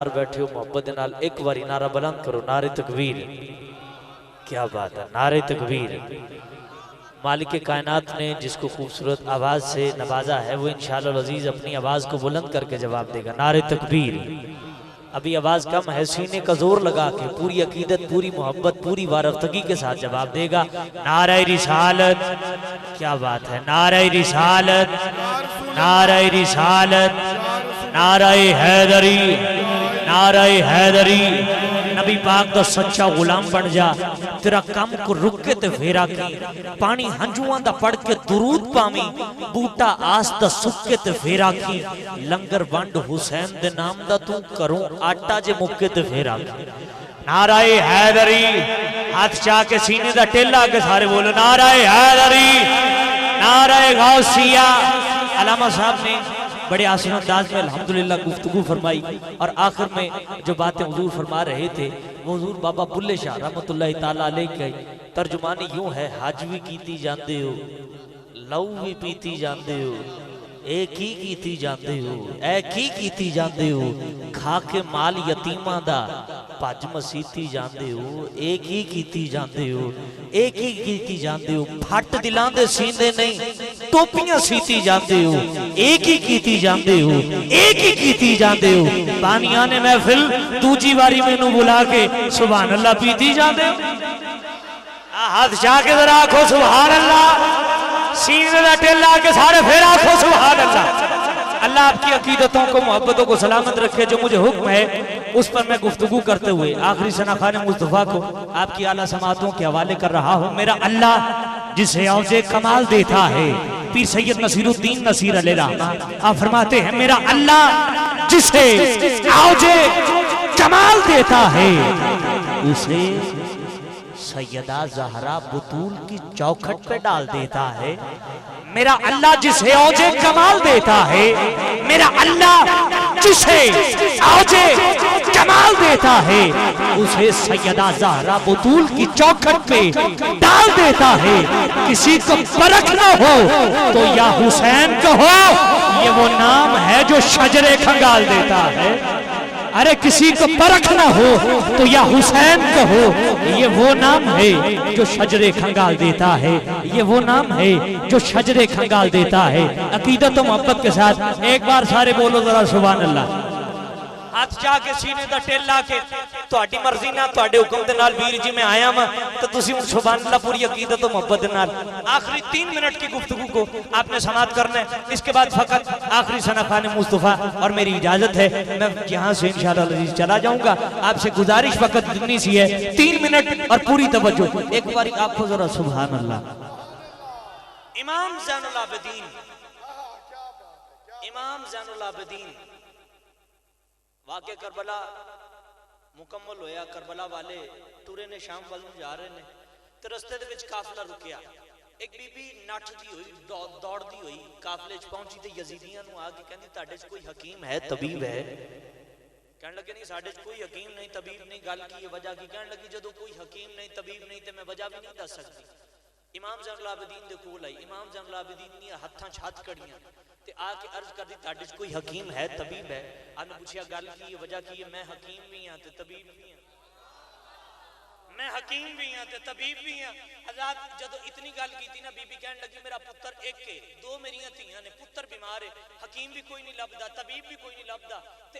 बैठे हो मोहब्बत दे नाल एक बारी नारा बुलंद करो, नारे तकबीर। क्या बात है, नारे तकबीर। मालिक कायनात ने जिसको खूबसूरत आवाज से नवाजा है वो इंशाअल्लाह अजीज अपनी आवाज को बुलंद करके जवाब देगा, नारे तकबीर। अभी आवाज कम है, सीने का जोर लगा के पूरी अकीदत, पूरी मोहब्बत, पूरी वारफ्तगी के साथ जवाब देगा, नारे रिसालत। क्या बात है, नारे रिसालत, नारे रिसालत, नारे हैदरी, नारे हैदरी। नबी पाक दा सच्चा गुलाम बन जा, तेरा कम को रुक के ते फेरा की, पानी हंजुआं दा पड़ के दुरूद पावी, बूटा आस दा सुक के ते फेरा की, लंगर वंड हुसैन दे नाम दा तू करूं आटा जे मुक्के ते फेरा की। नाराए हैदरी, हाथ चा के सीने दा टेला के सारे बोलो, नाराए हैदरी, नाराए गौसिया। अलामा साहब ने बड़े आसान अंदाज में अल्हम्दुलिल्लाह गुफ्तगू फरमाई और आखिर में जो बातें हुजूर फरमा रहे थे वो हुजूर बाबा बुल्ले शाह रहमतुल्लाह ताला अलैह की तर्जुमानी यूं है, हज भी कीती जाते हो, लहू भी पीती जाते हो, एक ही कीती जाते हो, एक ही कीती जाते हो, खा के माल यतीमा दा भज मसीती जाते हो, एक ही कीती जाते हो, एक ही कीती जाते हो, फट दिलां दे सींदे नहीं टोपियां सीती जाते हो, एक ही कीती जाते हो, एक ही कीती जाते हो। पानिया ने महफिल दूजी बारी मैनू बुला के सुभान अल्लाह पीती जाते हो। हाथ जाके जरा आखो सुभान अल्लाह, सीने का टेला के सारे फिर आखो सुभान अल्लाह। अल्लाह आपकी अकीदतों को, मोहब्बतों को सलामत रखे। जो मुझे हुक्म है उस पर मैं गुफ्तगू करते हुए आखिरी सना खान मुस्तफा को आपकी आला समातों के हवाले कर रहा हूँ। मेरा अल्लाह जिसे औजे कमाल देता है, पीर सैयद नसीरुद्दीन नसीर अलैहि रहमान आप फरमाते हैं, मेरा अल्लाह जिसे औजे कमाल देता है उसे सैयदा ज़हरा बुतूल की चौखट पे डाल देता है। मेरा अल्लाह जिसे औजे कमाल देता है, मेरा अल्लाह जिसे औजे कमाल देता है उसे सैयदा ज़हरा बुतूल की चौखट पे डाल देता है। किसी को परखना हो तो या हुसैन कहो, ये वो नाम है जो शजरे खंगाल देता है। अरे किसी को परखना हो तो या हुसैन कहो, ये वो नाम है जो शजरे खंगाल देता है, ये वो नाम है जो शजरे खंगाल देता है। अकीदत और मोहब्बत के साथ एक बार सारे बोलो जरा सुभान अल्लाह। हाथ जाके सीने दा टेल ला के तुहाडी मर्जी ना तुहाडे हुक्म दे नाल वीर जी मैं आया हां तो तुसी हुण सुभान अल्लाह पूरी अकीदत और मोहब्बत दे नाल आखिरी 3 मिनट की गुफ्तगू को आपने समाप्त करना है। इसके बाद फकत आखिरी सना खान मुस्तफा और मेरी इजाजत है, मैं यहां से इंशाअल्लाह अजीज चला जाऊंगा। आपसे गुजारिश फकत इतनी सी है, 3 मिनट और पूरी तवज्जो। एक बारी आपको जरा सुभान अल्लाह। इमाम ज़ैनुल आबिदीन, इमाम ज़ैनुल आबिदीन वाक़े करबला मुकम्मल होया, करबला वाले टुरे ने शाम वाल जा रहे ने ते रस्ते दे विच काफिला रुकिया। एक बीबी नठदी हुई दौड़दी हुई काफिले च पहुंची ते यजीदियां नु आके कहंदी तुहाडे च कोई हकीम है, तबीब है? कहने लगे नहीं साडे च कोई हकीम नहीं, तबीब नहीं। गल की वजह की? कहने लगी जदों कोई हकीम नहीं, तबीब नहीं ते मैं वजह भी नहीं दस सकती। इमाम ज़ैनुल आबिदीन दे कोल आई। इमाम ज़ैनुल आबिदीन दी हत्थां च हत्थ कड़ियां ते आके अर्ज कर दी तुहाडे च कोई हकीम है, तबीब है? आने पूछया गल की वजह की है? मैं हकीम भी हां ते तबीब भी हां, मैं हकीम भी हां ते तबीब भी हां। हज़रत जदों इतनी गल कीती ना बीबी कहने लगी मेरा पुत्र एक है, 2 मेरियां धीयां ने, पुत्र बीमार है, हकीम भी कोई नहीं लभदा, तबीब भी कोई नहीं लभदा ते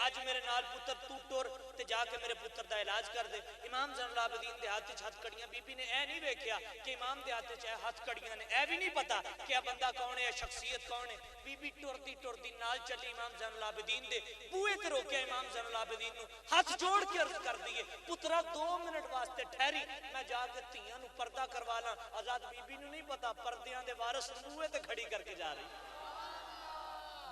अज मेरे नाल पुत्र तू टुर ते जाके मेरे पुत्र दा इलाज कर दे। इमाम ज़ैनुल आबिदीन दे हाथ च हथ कड़ियां। बीबी ने ऐ नहीं वेख्या कि इमाम दे हाथ च हथ कड़ियां ने, ऐ भी नहीं पता कि आ बंदा कौन है, शख्सियत कौन है। बीबी टुरदी टुरदी नाल चली इमाम ज़ैनुल आबिदीन दे बूहे ते रोकिया। इमाम ज़ैनुल आबिदीन नु हाथ जोड़ के अर्ज कर दी, पुत्रा 2 मिनट वास्ते ठहरी, मैं जाके धीयां नु पर्दा करवा ला। आजाद बीबी नु नहीं पता पर्दियां दे वारिस बूहे ते खड़ी करके जा रही,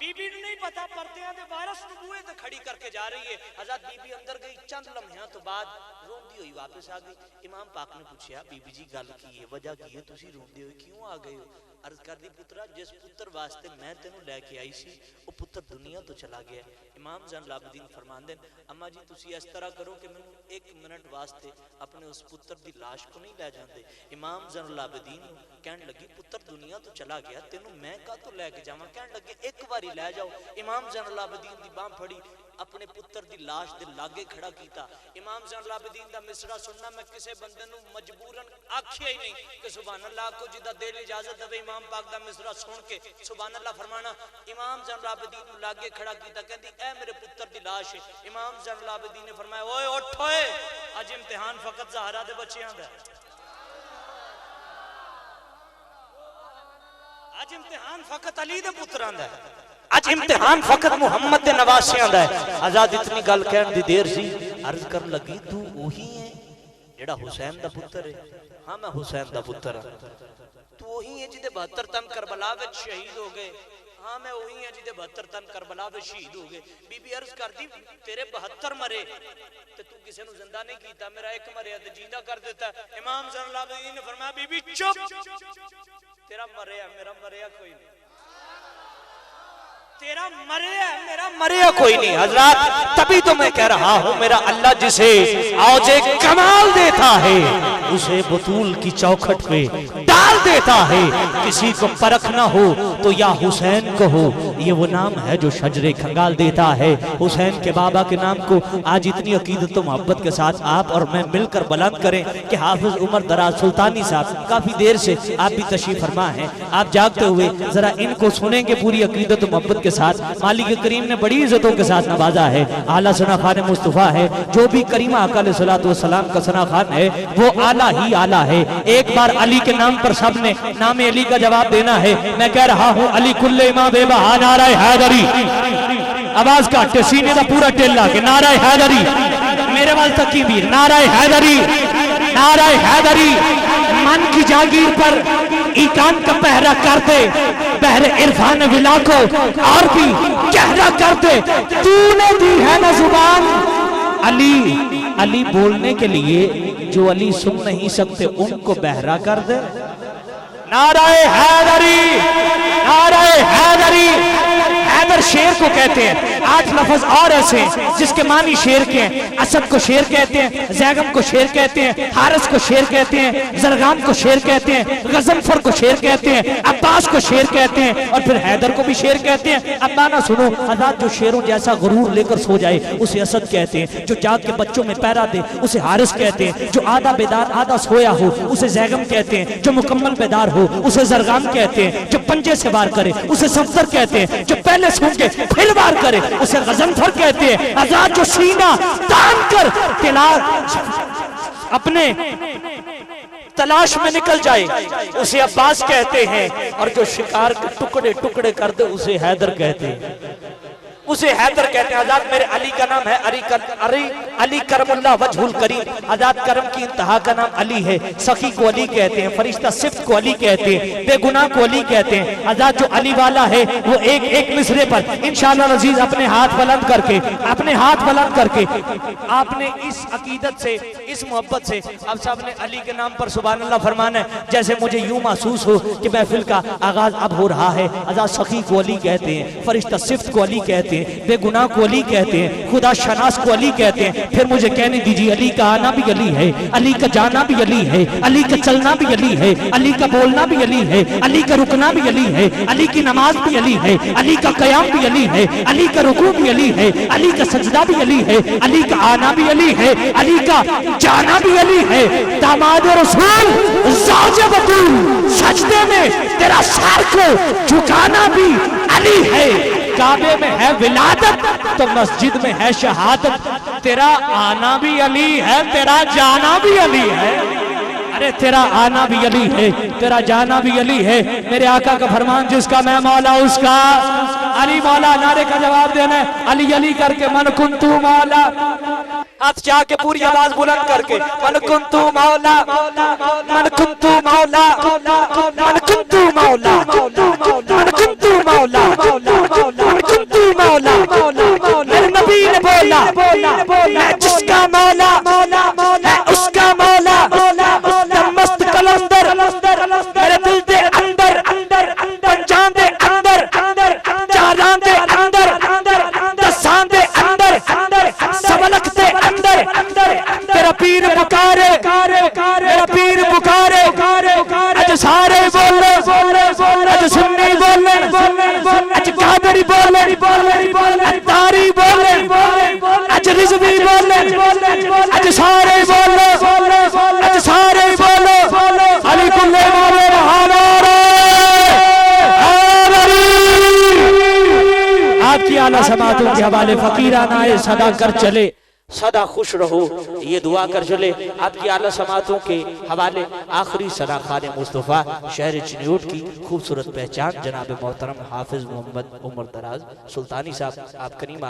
बीबी नु नहीं पता पर्दियां दे वारिस बूहे ते खड़ी करके जा रही है। आजाद बीबी अंदर गई, चंद लम्हियां तो बाद रोंदी हुई वापस आ गई। इमाम पाक ने पूछा बीबी जी गल की है, वजह की है, तुसी रोंदे हो क्यों आ गए हो? अर्ज कर दी पुत्रा जिस पुत्र वास्ते मैं तेनू लैके आई सी वो पुत्र दुनिया तो चला गया। इमाम ज़ैनुल आबिदीन फरमांदे अम्मा जी तुसी इस तरह करो कि मैनू 1 मिनट वास्ते अपने उस पुत्र की लाश को नहीं लै जांदे। इमाम ज़ैनुल आबिदीन कहन लगी पुत्र दुनिया तो चला गया, तेनू मैं काह तो लैके जावां? कहन लगे एक बारी लै जाओ। इमाम ज़ैनुल आबिदीन दी बांह फड़ी, अपने पुत्र दी लाश दे लागे खड़ा कीता। इमाम ज़ैनुल आबिदीन दा मिसरा सुनना मैं किसी बंदे नूं मजबूरन आखिया ही नहीं कि सुभान अल्लाह को जिदा दिल इजाजत देवे इमाम पाक दा मिसरा सुन के सुभान अल्लाह फरमाना। इमाम ज़ैनुल आबिदीन नूं लागे खड़ा कीता, कहंदी ऐ मेरे पुत्र दी लाश है। इमाम ज़ैनुल आबिदीन ने फरमाया ओए उठ ओए, अज इम्तिहान फकत ज़हरा दे बच्चियां दा, अज इम्तिहान फकत अली दे पुत्रां दा, अज इम्तिहान फकत मुहम्मद दे नवासियां दा है। आजाद इतनी गल कहण दी देर सी, अर्ज कर लगी तू ओही है जेड़ा हुसैन दा पुत्र है? हां मैं हुसैन दा पुत्र हां। तू ओही है जिदे 72 तन करबला विच शहीद हो गए? हां मैं वही है जिदे 72 तन करबला विच शहीद हो गए। बीबी अर्ज करदी तेरे 72 मरे ते तू किसे नु जिंदा नहीं कीता, मेरा एक मरिया ते जिंदा कर देता। इमाम ज़ैनुल आबिदीन ने फरमाया बीबी चुप, तेरा मरिया मेरा मरिया कोई नहीं, तेरा मरिया मेरा मरिया कोई नहीं। हजरत तभी तो मैं कह रहा हूं मेरा अल्लाह जिसे औजे कमाल देता है उसे बतूल की चौखट पे डाल देता है। किसी को परख ना हो तो या हुसैन को हो, ये वो नाम है जो शजरे खंगाल देता है। हुसैन के बाबा के नाम को आज इतनी अकीदत तो मोहब्बत के साथ आप और मैं मिलकर बुलंद करें कि हाफिज उमर दराज सुल्तानी साहब काफी देर से आप भी तशरीफ फरमा हैं, आप जागते हुए जरा इनको सुनेंगे पूरी अकीदत मोहब्बत के साथ। मालिक करीम ने बड़ी इज्जतों के साथ नवाजा है, आला सना खान मुस्तफा है। जो भी करीमा आका अलैहिस्सलातु वस्सलाम का सना खान है वो आला ही आला है। एक बार अली के नाम पर सबने नाम अली का जवाब देना है। मैं कह रहा हूं अली कुल्ले इमाम बेबहा नाराए हैदरी, आवाज काटे सीने का पूरा टेला के नाराए हैदरी, मेरे वाल तक की भी नाराए हैदरी, नाराए हैदरी। मन की जागीर पर ईकान का पहरा करते, पहरे इरफान विला को और भी गहरा करते। तूने दी है ना जुबान अली, अली बोलने के लिए जो अली सुन नहीं सकते उनको बहरा कर दे। नाराए हैदरी, नाराए हैदरी। हैदर शेर को कहते हैं। 8 लफ्ज और ऐसे जिसके मानी शेर के हैं। असद को शेर कहते हैं, जैगम को शेर कहते हैं, हारिस को शेर कहते हैं, जरगाम को शेर कहते हैं, गजनफर को शेर कहते हैं, अब्बास को शेर कहते हैं और फिर हैदर को भी शेर कहते हैं। अब माना सुनो, आजाद जो शेरों जैसा गुरूर लेकर सो जाए उसे असद कहते हैं, जो जाग के बच्चों में पैरा दे उसे हारिस कहते हैं, जो आधा बेदार आधा सोया हो उसे जैगम कहते हैं, जो मुकम्मल बेदार हो उसे जरगाम कहते हैं, जो पंजे से वार करे उसे सफदर कहते हैं, जो पहले सूंघ के फिर वार करे उसे गजनफर कहते हैं। आजाद जो सीना तान कर अपने तलाश में निकल जाए उसे अब्बास कहते हैं, और जो शिकार के टुकड़े टुकड़े कर दे उसे हैदर कहते हैं, उसे हैदर कहते हैं। आजाद मेरे अली का नाम है अली करमुल्लाह वजहुल करीम। आजाद करम की इंतहा का नाम अली है। सखी को अली कहते हैं, फरिश्ता सिफ्त को अली कहते हैं, बेगुनाह को अली कहते हैं। आजाद जो अली वाला है वो एक एक मिसरे पर इंशाअल्लाह अजीज अपने हाथ बुलंद करके, अपने हाथ बुलंद करके आपने इस अकीदत से, इस मोहब्बत से आप सब ने अली के नाम पर सुभान अल्लाह फरमाना है। जैसे मुझे यूं महसूस हो कि महफिल का आगाज अब हो रहा है। आजाद सखी को अली कहते हैं, फरिश्ता सिफ्त को अली कहते हैं, बेगुनाह को अली कहते हैं, खुदा शनास को अली कहते हैं। फिर मुझे कहने दीजिए अली का आना भी अली है, अली का जाना भी अली है, अली का चलना भी अली है, अली का बोलना भी अली है, अली का रुकना भी अली है, अली की नमाज भी अली है, अली का कयाम भी अली है, अली का रुकू भी अली है, अली का सजदा भी अली है, अली का आना भी अली है, अली का जाना भी अली है। दामाद रसूल ज़ौज बतूल सजदे में तेरा सर को झुकाना भी अली है। काबे में है विलादत तो मस्जिद में है शहादत। तेरा आना भी अली है, तेरा जाना भी अली है। अरे तेरा आना भी अली है, तेरा जाना भी अली है। मेरे आका का फरमान जिसका मैं मौला उसका अली मौला। नारे का जवाब देना है अली अली करके, मन कुंतु मौला। हाथ चाह के पूरी आवाज बुलंद करके, मन कुंतु मौला, मन कुंतु मौला, मन कुंतु मौला, मन कुंतु मौला, मन कुंतु मौला। मेरे नबी ने बोला मैं जिसका मौला मैं उसका मौला। मस्त कलंदर मेरे दिल दे अंदर, पंजाब दे अंदर, चारां दे अंदर, दसां दे अंदर, सबलक दे अंदर। तेरा पीर पुकारे, मेरा पीर पुकारे। अज सारे बोले, अज सुन्नी बोले, अज कादरी बोले, तारी बोले। अज भी बोले, अज सारे बोलो, अज सारे बोलो, अली कुल्ले मारे महानारा आपकी आला समातों के हवाले फकीराना आए सदा कर चले, सदा खुश रहो ये दुआ कर चले। आपकी आला समातों के हवाले आखिरी सदा खाने मुस्तफ़ा शहर चिन्यूट की खूबसूरत पहचान जनाब मोहतरम हाफिज मोहम्मद उमर दराज सुल्तानी साहब आप करीम